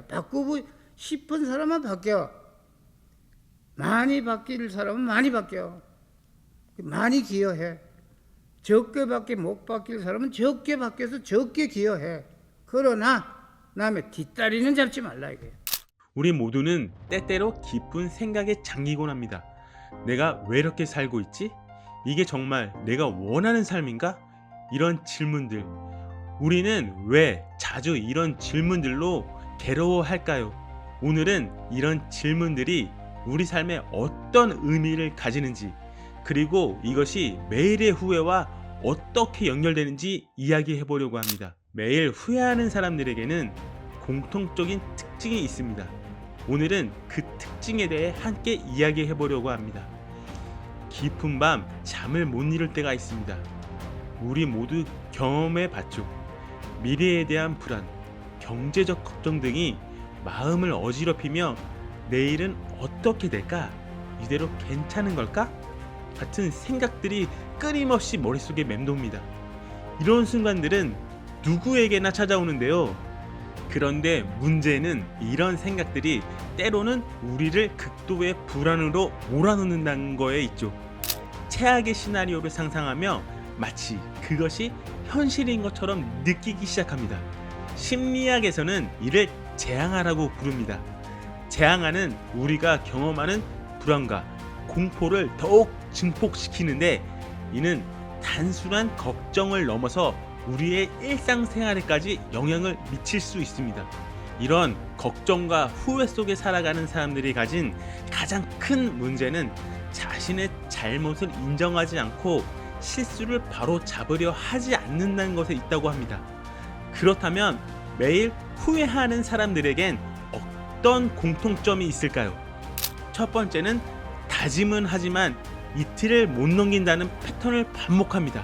바꾸고 싶은 사람은 바뀌어. 많이 바뀔 사람은 많이 바뀌어. 많이 기여해. 적게밖에 못 바뀔 사람은 적게 바뀌어서 적게 기여해. 그러나 남의 뒷다리는 잡지 말라 이거야. 우리 모두는 때때로 깊은 생각에 잠기곤 합니다. 내가 왜 이렇게 살고 있지? 이게 정말 내가 원하는 삶인가? 이런 질문들. 우리는 왜 자주 이런 질문들로 괴로워할까요? 오늘은 이런 질문들이 우리 삶에 어떤 의미를 가지는지, 그리고 이것이 매일의 후회와 어떻게 연결되는지 이야기해 보려고 합니다. 매일 후회하는 사람들에게는 공통적인 특징이 있습니다. 오늘은 그 특징에 대해 함께 이야기해 보려고 합니다. 깊은 밤 잠을 못 이룰 때가 있습니다. 우리 모두 경험해 봤죠. 미래에 대한 불안, 경제적 걱정 등이 마음을 어지럽히며 내일은 어떻게 될까? 이대로 괜찮은 걸까? 같은 생각들이 끊임없이 머릿속에 맴돕니다. 이런 순간들은 누구에게나 찾아오는데요. 그런데 문제는 이런 생각들이 때로는 우리를 극도의 불안으로 몰아넣는다는 거에 있죠. 최악의 시나리오를 상상하며 마치 그것이 현실인 것처럼 느끼기 시작합니다. 심리학에서는 이를 재앙아라고 부릅니다. 재앙아는 우리가 경험하는 불안과 공포를 더욱 증폭시키는데, 이는 단순한 걱정을 넘어서 우리의 일상생활에까지 영향을 미칠 수 있습니다. 이런 걱정과 후회 속에 살아가는 사람들이 가진 가장 큰 문제는 자신의 잘못을 인정하지 않고 실수를 바로 잡으려 하지 않는다는 것에 있다고 합니다. 그렇다면 매일 후회하는 사람들에겐 어떤 공통점이 있을까요? 첫 번째는 다짐은 하지만 이틀을 못 넘긴다는 패턴을 반복합니다.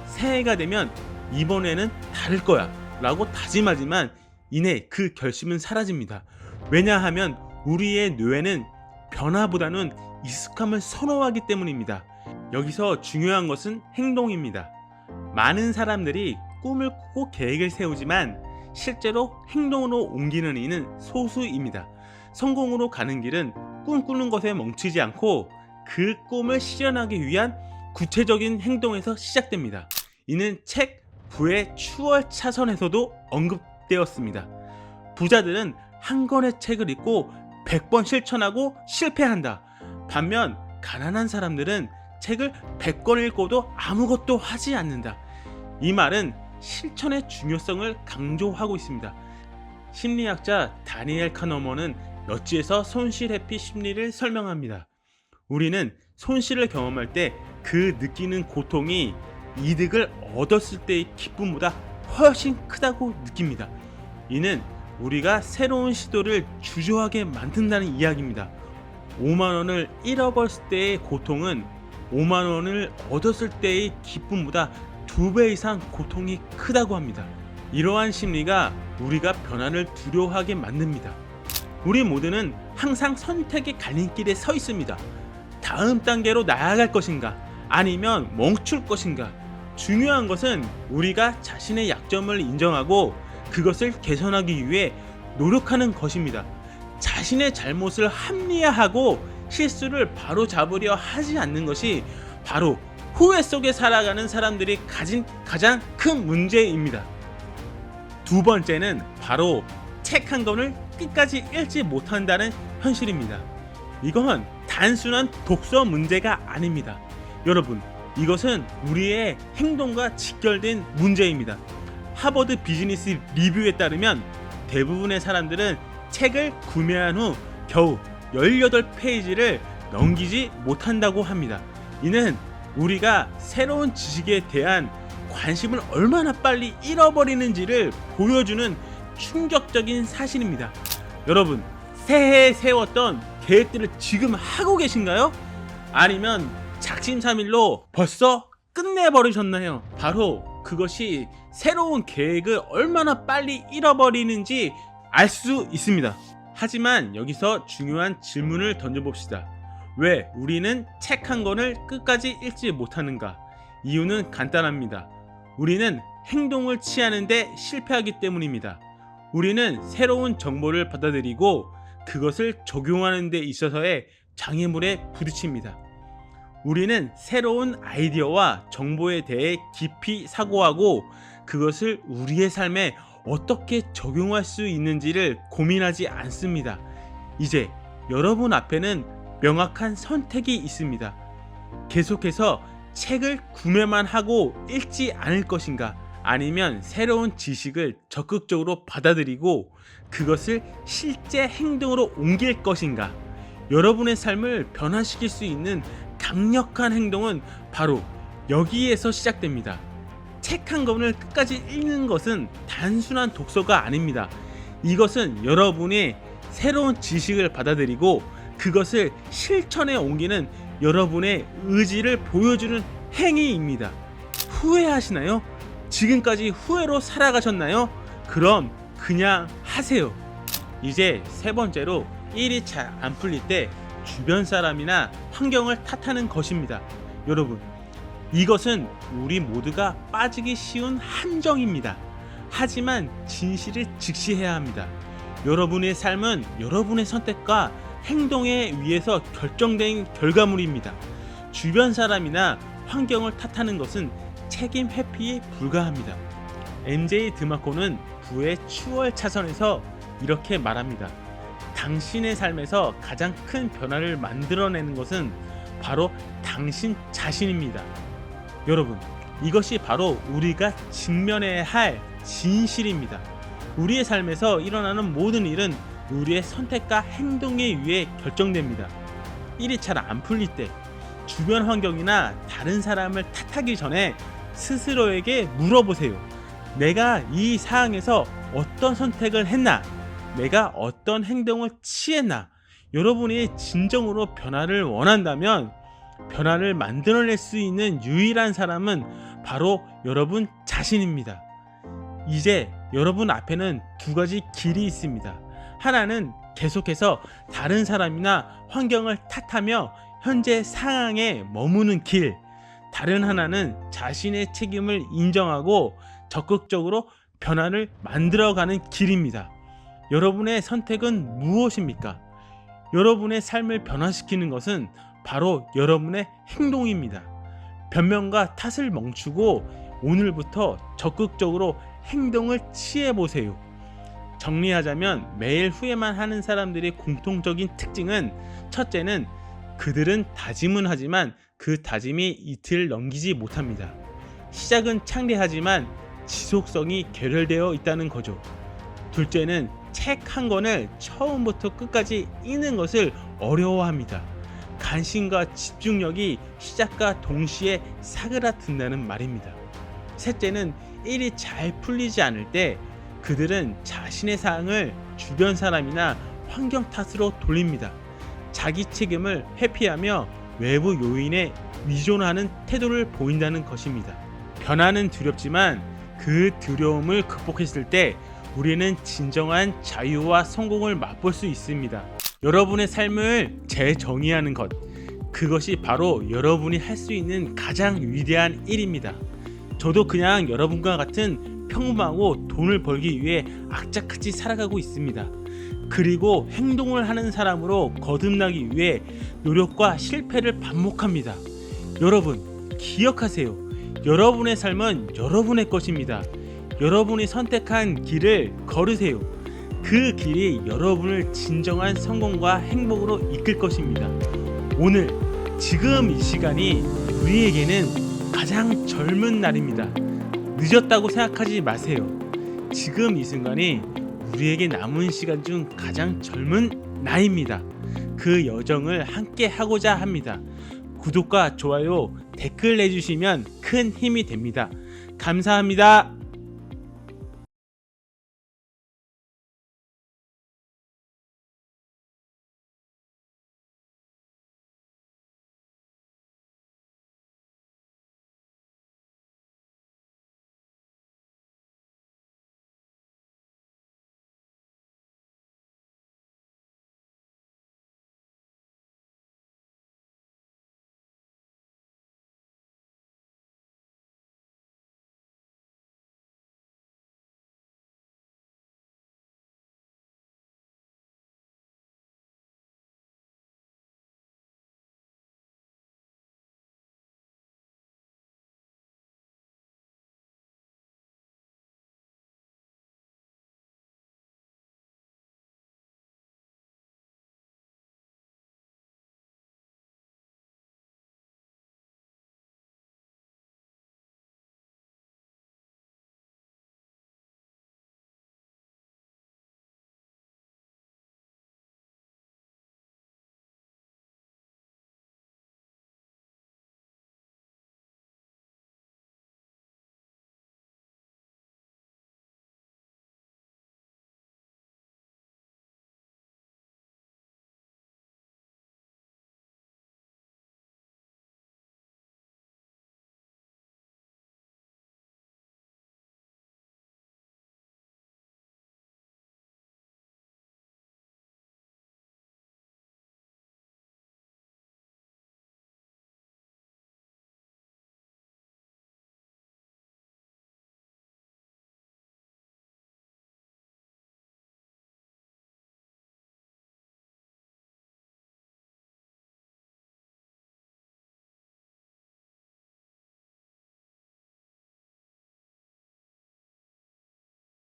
새해가 되면 이번에는 다를 거야 라고 다짐하지만 이내 그 결심은 사라집니다. 왜냐하면 우리의 뇌는 변화보다는 익숙함을 선호하기 때문입니다. 여기서 중요한 것은 행동입니다. 많은 사람들이 꿈을 꾸고 계획을 세우지만 실제로 행동으로 옮기는 이는 소수입니다. 성공으로 가는 길은 꿈꾸는 것에 멈추지 않고 그 꿈을 실현하기 위한 구체적인 행동에서 시작됩니다. 이는 책 부의 추월차선에서도 언급되었습니다. 부자들은 한 권의 책을 읽고 100번 실천하고 실패한다. 반면 가난한 사람들은 책을 100권 읽고도 아무것도 하지 않는다. 이 말은 실천의 중요성을 강조하고 있습니다. 심리학자 다니엘 카너먼은 넛지에서 손실 회피 심리를 설명합니다. 우리는 손실을 경험할 때 그 느끼는 고통이 이득을 얻었을 때의 기쁨보다 훨씬 크다고 느낍니다. 이는 우리가 새로운 시도를 주저하게 만든다는 이야기입니다. 5만원을 잃어버렸을 때의 고통은 5만원을 얻었을 때의 기쁨보다 2배 이상 고통이 크다고 합니다. 이러한 심리가 우리가 변화를 두려워하게 만듭니다. 우리 모두는 항상 선택의 갈림길에 서 있습니다. 다음 단계로 나아갈 것인가? 아니면 멈출 것인가? 중요한 것은 우리가 자신의 약점을 인정하고 그것을 개선하기 위해 노력하는 것입니다. 자신의 잘못을 합리화하고 실수를 바로 잡으려 하지 않는 것이 바로 후회 속에 살아가는 사람들이 가진 가장 큰 문제입니다. 두 번째는 바로 책 한 권을 끝까지 읽지 못한다는 현실입니다. 이건 단순한 독서 문제가 아닙니다. 여러분, 이것은 우리의 행동과 직결된 문제입니다. 하버드 비즈니스 리뷰에 따르면 대부분의 사람들은 책을 구매한 후 겨우 18페이지를 넘기지 못한다고 합니다. 이는 우리가 새로운 지식에 대한 관심을 얼마나 빨리 잃어버리는지를 보여주는 충격적인 사실입니다. 여러분, 새해에 세웠던 계획들을 지금 하고 계신가요? 아니면 작심삼일로 벌써 끝내버리셨나요? 바로 그것이 새로운 계획을 얼마나 빨리 잃어버리는지 알 수 있습니다. 하지만 여기서 중요한 질문을 던져봅시다. 왜 우리는 책 한 권을 끝까지 읽지 못하는가? 이유는 간단합니다. 우리는 행동을 취하는데 실패하기 때문입니다. 우리는 새로운 정보를 받아들이고 그것을 적용하는 데 있어서의 장애물에 부딪힙니다. 우리는 새로운 아이디어와 정보에 대해 깊이 사고하고 그것을 우리의 삶에 어떻게 적용할 수 있는지를 고민하지 않습니다. 이제 여러분 앞에는 명확한 선택이 있습니다. 계속해서 책을 구매만 하고 읽지 않을 것인가, 아니면 새로운 지식을 적극적으로 받아들이고 그것을 실제 행동으로 옮길 것인가. 여러분의 삶을 변화시킬 수 있는 강력한 행동은 바로 여기에서 시작됩니다. 책 한 권을 끝까지 읽는 것은 단순한 독서가 아닙니다. 이것은 여러분이 새로운 지식을 받아들이고 그것을 실천에 옮기는 여러분의 의지를 보여주는 행위입니다. 후회하시나요? 지금까지 후회로 살아가셨나요? 그럼 그냥 하세요. 이제 세 번째로 일이 잘 안 풀릴 때 주변 사람이나 환경을 탓하는 것입니다. 여러분, 이것은 우리 모두가 빠지기 쉬운 함정입니다. 하지만 진실을 직시해야 합니다. 여러분의 삶은 여러분의 선택과 행동에 의해서 결정된 결과물입니다. 주변 사람이나 환경을 탓하는 것은 책임 회피에 불과합니다. MJ 드마코는 부의 추월 차선에서 이렇게 말합니다. 당신의 삶에서 가장 큰 변화를 만들어내는 것은 바로 당신 자신입니다. 여러분, 이것이 바로 우리가 직면해야 할 진실입니다. 우리의 삶에서 일어나는 모든 일은 우리의 선택과 행동에 의해 결정됩니다. 일이 잘 안 풀릴 때 주변 환경이나 다른 사람을 탓하기 전에 스스로에게 물어보세요. 내가 이 상황에서 어떤 선택을 했나? 내가 어떤 행동을 취했나? 여러분이 진정으로 변화를 원한다면 변화를 만들어낼 수 있는 유일한 사람은 바로 여러분 자신입니다. 이제 여러분 앞에는 두 가지 길이 있습니다. 하나는 계속해서 다른 사람이나 환경을 탓하며 현재 상황에 머무는 길. 다른 하나는 자신의 책임을 인정하고 적극적으로 변화를 만들어가는 길입니다. 여러분의 선택은 무엇입니까? 여러분의 삶을 변화시키는 것은 바로 여러분의 행동입니다. 변명과 탓을 멈추고 오늘부터 적극적으로 행동을 취해보세요. 정리하자면 매일 후회만 하는 사람들의 공통적인 특징은, 첫째는 그들은 다짐은 하지만 그 다짐이 이틀 넘기지 못합니다. 시작은 창대하지만 지속성이 결여되어 있다는 거죠. 둘째는 책 한 권을 처음부터 끝까지 읽는 것을 어려워합니다. 관심과 집중력이 시작과 동시에 사그라든다는 말입니다. 셋째는 일이 잘 풀리지 않을 때 그들은 자신의 사항을 주변 사람이나 환경 탓으로 돌립니다. 자기 책임을 회피하며 외부 요인에 의존하는 태도를 보인다는 것입니다. 변화는 두렵지만 그 두려움을 극복했을 때 우리는 진정한 자유와 성공을 맛볼 수 있습니다. 여러분의 삶을 재정의하는 것, 그것이 바로 여러분이 할 수 있는 가장 위대한 일입니다. 저도 그냥 여러분과 같은 평범하고 돈을 벌기 위해 악착같이 살아가고 있습니다. 그리고 행동을 하는 사람으로 거듭나기 위해 노력과 실패를 반복합니다. 여러분, 기억하세요. 여러분의 삶은 여러분의 것입니다. 여러분이 선택한 길을 걸으세요. 그 길이 여러분을 진정한 성공과 행복으로 이끌 것입니다. 오늘, 지금 이 시간이 우리에게는 가장 젊은 날입니다. 늦었다고 생각하지 마세요. 지금 이 순간이 우리에게 남은 시간 중 가장 젊은 나이입니다. 그 여정을 함께 하고자 합니다. 구독과 좋아요, 댓글 내주시면 큰 힘이 됩니다. 감사합니다.